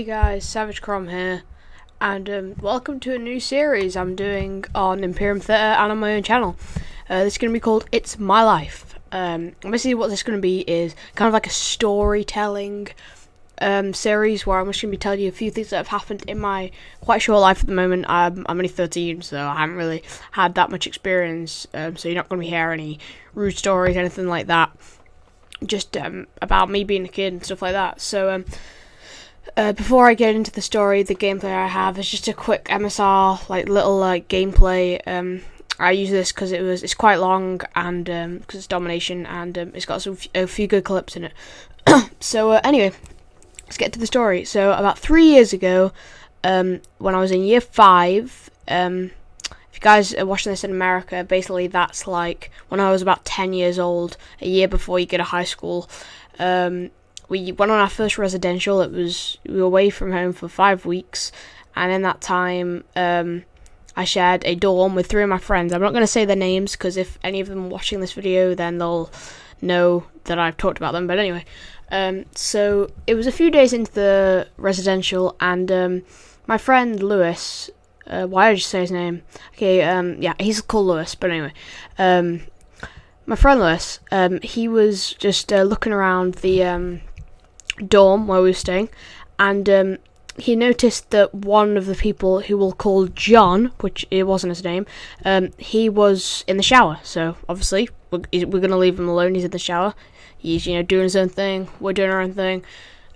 guys, Savagecrom here, and welcome to a new series I'm doing on ImperiumTheatre and on my own channel. This is going to be called It's My Life. Basically what this is going to be is kind of like a storytelling series where I'm just going to be telling you a few things that have happened in my quite short life at the moment. I'm only 13, so I haven't really had that much experience, so you're not going to hear any rude stories, anything like that. Just about me being a kid and stuff like that. So before I get into the story, the gameplay I have is just a quick MSR, little gameplay. I use this because it's quite long and because it's domination, and it's got a few good clips in it. So anyway, let's get to the story. So about 3 years ago, when I was in year 5, if you guys are watching this in America, basically that's like when I was about 10 years old, a year before you go to high school. We went on our first residential. We were away from home for 5 weeks, and in that time, I shared a dorm with 3 of my friends. I'm not going to say their names because if any of them are watching this video, then they'll know that I've talked about them. But anyway, so it was a few days into the residential, and my friend Lewis. Why did I just say his name? Okay, yeah, he's called Lewis. But anyway, my friend Lewis, he was just looking around the dorm where we were staying, and he noticed that one of the people who we'll call John, which it wasn't his name, he was in the shower. So obviously we're going to leave him alone. He's in the shower. He's doing his own thing. We're doing our own thing.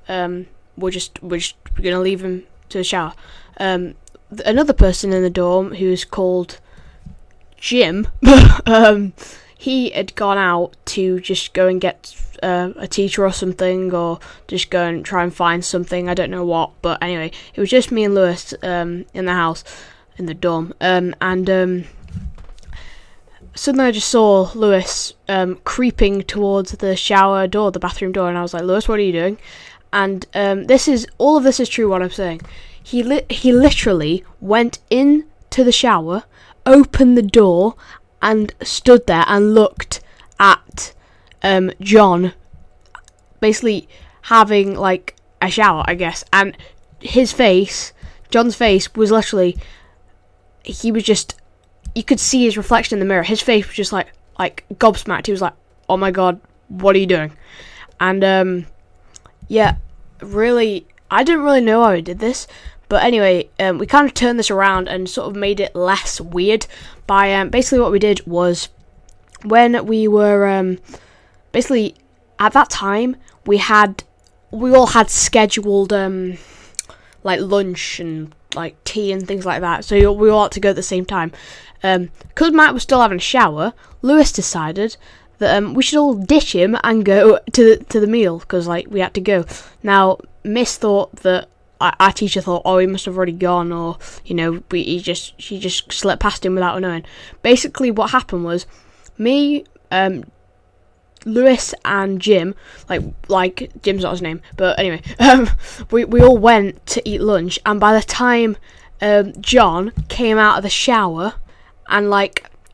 We're just going to leave him to the shower. Another person in the dorm who's called Jim, he had gone out to just go and get a teacher or something, or just go and try and find something. I don't know what, but anyway, it was just me and Lewis in the house, in the dorm, and suddenly I just saw Lewis creeping towards the shower door, the bathroom door, and I was like, Lewis, what are you doing? And all of this is true, what I'm saying. He literally went into the shower, opened the door, and stood there and looked at John, basically having like a shower, I guess. And John's face was literally, you could see his reflection in the mirror. His face was just like gobsmacked. He was like, oh my god, what are you doing? And yeah, really, I didn't really know how he did this. But anyway, we kind of turned this around and sort of made it less weird by basically what we did was, when we were basically at that time we all had scheduled lunch and like tea and things like that, so we all had to go at the same time. Because Matt was still having a shower, Lewis decided that we should all ditch him and go to the meal, because we had to go. Now Miss thought that our teacher thought, oh, he must have already gone, or she just slipped past him without knowing. Basically, what happened was me, Lewis, and Jim, like Jim's not his name, but anyway, we all went to eat lunch, and by the time John came out of the shower and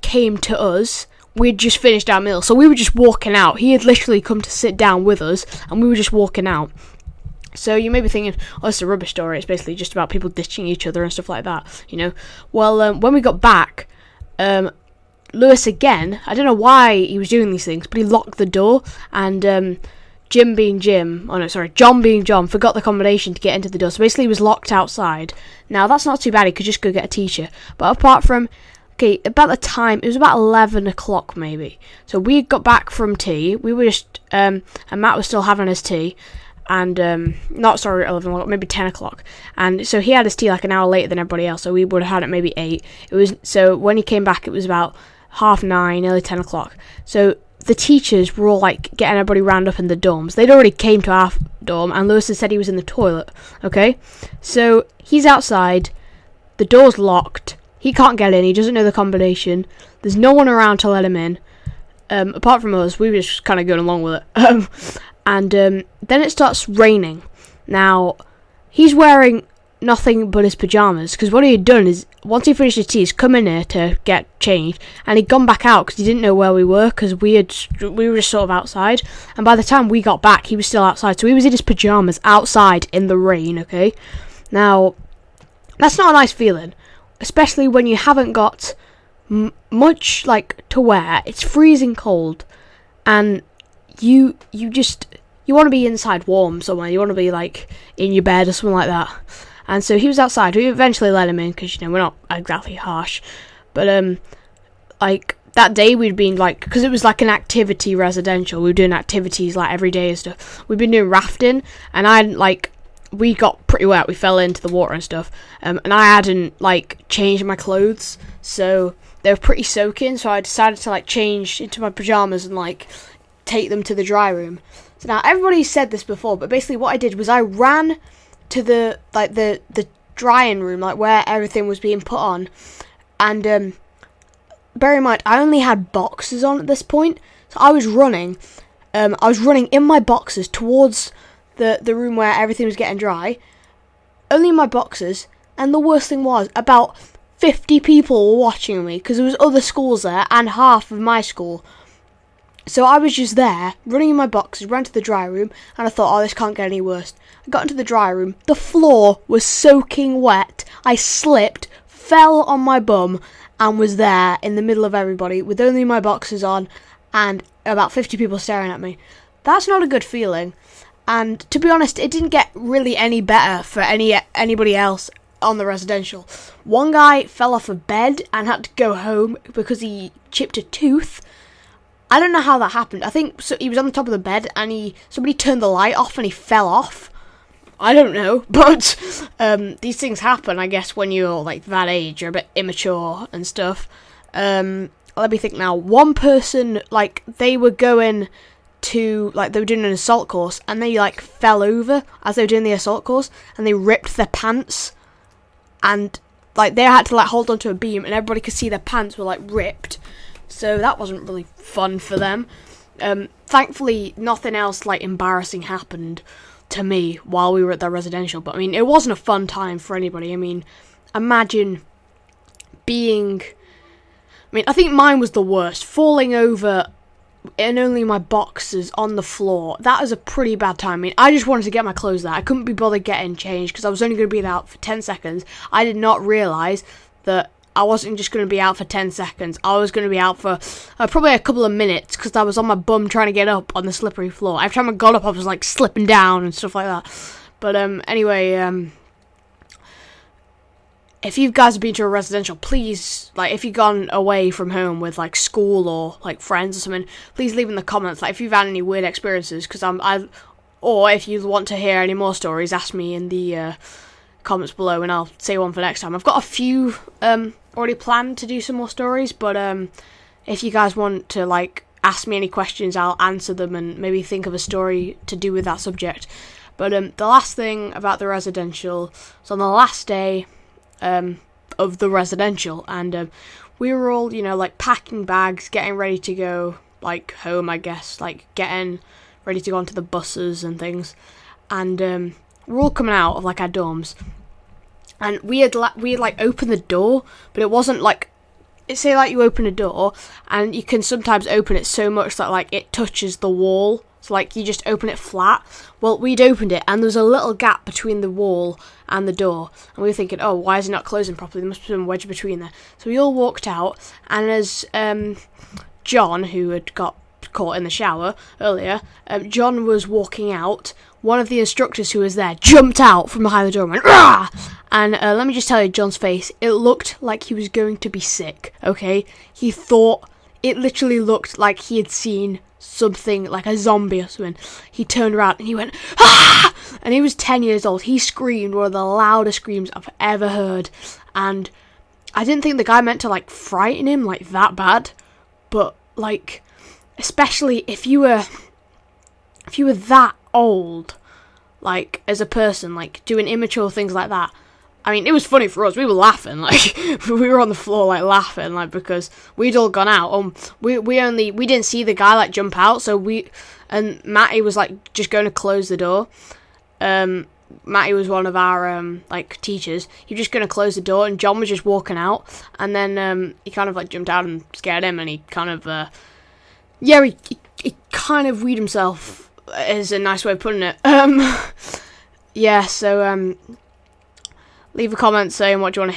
came to us, we'd just finished our meal, so we were just walking out. He had literally come to sit down with us, and we were just walking out. So you may be thinking, oh, it's a rubbish story. It's basically just about people ditching each other and stuff like that, Well, when we got back, Lewis again, I don't know why he was doing these things, but he locked the door, and John being John, forgot the combination to get into the door. So basically he was locked outside. Now, that's not too bad. He could just go get a teacher. But apart from, about the time, it was about 11 o'clock maybe. So we got back from tea. We were just, and Matt was still having his tea. And 11 o'clock, maybe 10 o'clock. And so he had his tea an hour later than everybody else, so we would have had it maybe 8. So when he came back, it was about 9:30, nearly 10 o'clock. So the teachers were all getting everybody round up in the dorms. They'd already came to our dorm, and Lewis had said he was in the toilet. Okay, so he's outside, the door's locked, he can't get in, he doesn't know the combination, there's no one around to let him in, apart from us. We were just kind of going along with it. And then it starts raining. Now, he's wearing nothing but his pyjamas, because what he had done is, once he finished his tea, he's come in here to get changed, and he'd gone back out because he didn't know where we were, because we were just sort of outside, and by the time we got back, he was still outside, so he was in his pyjamas outside in the rain, okay? Now, that's not a nice feeling, especially when you haven't got much, like, to wear. It's freezing cold, and you want to be inside warm somewhere. You want to be, like, in your bed or something like that. And so he was outside. We eventually let him in because, you know, we're not exactly harsh. But, like, that day we'd been, like, because it was, like, an activity residential. We were doing activities, like, every day and stuff. We'd been doing rafting, and we got pretty wet. We fell into the water and stuff. And I hadn't, like, changed my clothes. So they were pretty soaking. So I decided to, like, change into my pyjamas and, like, take them to the dry room. So now, everybody's said this before, but basically what I did was I ran to the drying room, like, where everything was being put on. And, bear in mind, I only had boxers on at this point. So I was running. I was running in my boxers towards the room where everything was getting dry. Only in my boxers. And the worst thing was, about 50 people were watching me, because there was other schools there, and half of my school. So I was just there, running in my boxers, ran to the dry room, and I thought, oh, this can't get any worse. I got into the dry room, the floor was soaking wet, I slipped, fell on my bum, and was there in the middle of everybody, with only my boxers on, and about 50 people staring at me. That's not a good feeling, and to be honest, it didn't get really any better for anybody else on the residential. One guy fell off a bed and had to go home because he chipped a tooth. I don't know how that happened. I think so he was on the top of the bed and somebody turned the light off and he fell off. I don't know, but these things happen, I guess, when you're, like, that age. You're a bit immature and stuff. Let me think now. One person, like, they were going to, like, they were doing an assault course and they, like, fell over as they were doing the assault course and they ripped their pants and, like, they had to, like, hold onto a beam and everybody could see their pants were, like, ripped. So that wasn't really fun for them. Thankfully, nothing else, like, embarrassing happened to me while we were at the residential. But, I mean, it wasn't a fun time for anybody. I mean, imagine being... I mean, I think mine was the worst. Falling over in only my boxers on the floor. That was a pretty bad time. I mean, I just wanted to get my clothes there. I couldn't be bothered getting changed because I was only going to be out for 10 seconds. I did not realise that I wasn't just going to be out for 10 seconds. I was going to be out for probably a couple of minutes because I was on my bum trying to get up on the slippery floor. Every time I got up, I was, like, slipping down and stuff like that. But anyway, if you guys have been to a residential, please, like, if you've gone away from home with, like, school or, like, friends or something, please leave in the comments, like, if you've had any weird experiences, because or if you want to hear any more stories, ask me in the comments below and I'll say one for next time. I've got a few already planned to do some more stories, but if you guys want to, like, ask me any questions, I'll answer them and maybe think of a story to do with that subject. But the last thing about the residential, so on the last day of the residential, and we were all, you know, like, packing bags, getting ready to go, like, home, I guess, like, getting ready to go onto the buses and things, and we're all coming out of, like, our dorms. And we had like opened the door, but it wasn't like, say like you open a door and you can sometimes open it so much that, like, it touches the wall. So, like, you just open it flat. Well, we'd opened it and there was a little gap between the wall and the door. And we were thinking, oh, why is it not closing properly? There must be some wedge between there. So we all walked out, and as John, who had got caught in the shower earlier, John was walking out, one of the instructors who was there jumped out from behind the door and went, "Rah!" And let me just tell you, John's face, it looked like he was going to be sick, okay? He thought, it literally looked like he had seen something, like a zombie or something. He turned around and he went, "Ah!" And he was 10 years old. He screamed one of the loudest screams I've ever heard. And I didn't think the guy meant to, like, frighten him, like, that bad. But, like, especially if you were that old, like, as a person, like, doing immature things like that. I mean, it was funny for us. We were laughing, like, we were on the floor, like, laughing, like, because we'd all gone out. We didn't see the guy, like, jump out, so and Matty was, like, just going to close the door. Matty was one of our like teachers. He was just gonna close the door, and John was just walking out, and then he kind of like jumped out and scared him, and he kind of he kind of weed himself, is a nice way of putting it. Yeah, so leave a comment saying what you want to hear.